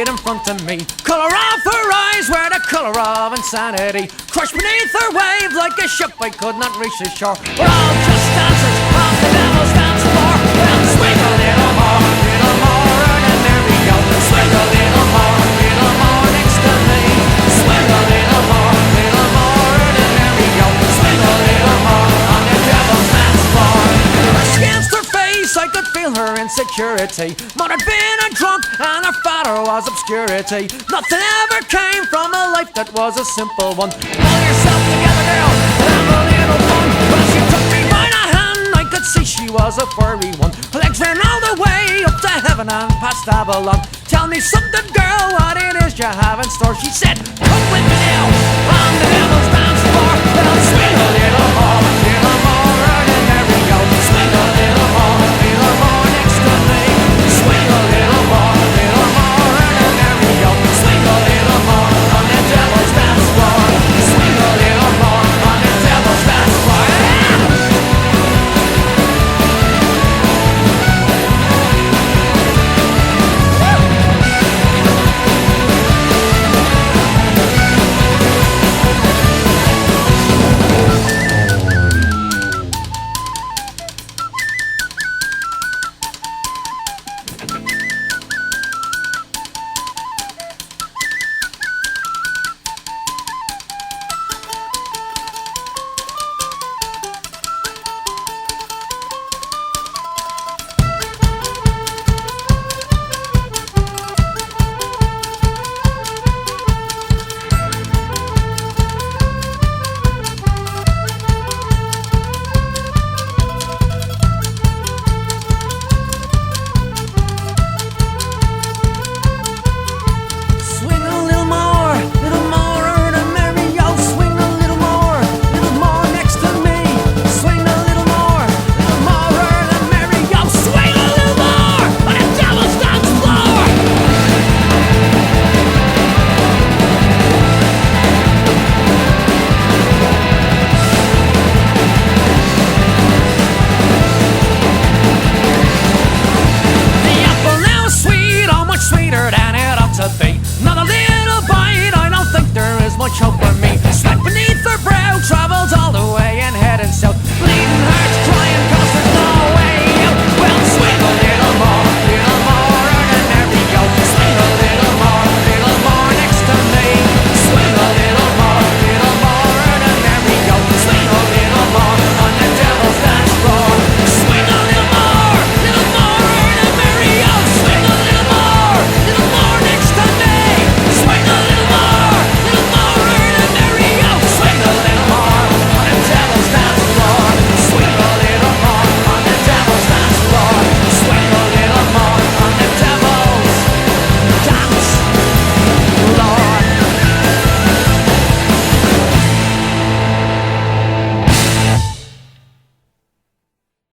right in front of me. Colour of her eyes were the colour of insanity. Crushed beneath her wave like a ship I could not reach the shore. We're all just dancers on the devil's dance floor. Well, swing a little more, and then there we go. Swing a little more next to me. Swing a little more, and then there we go. Swing a little more on the devil's dance floor. Brushed against her face, I could feel her insecurity. Mother had been a drunk and her father was obscurity. Nothing ever came from a life that was a simple one. Pull yourself together, girl, and have a little fun. Well, she took me by the hand, I could see she was a furry one. Her legs ran all the way up to heaven and past Avalon. Tell me something, girl, what it is you have in store. She said, come with me now on the devil's dance floor.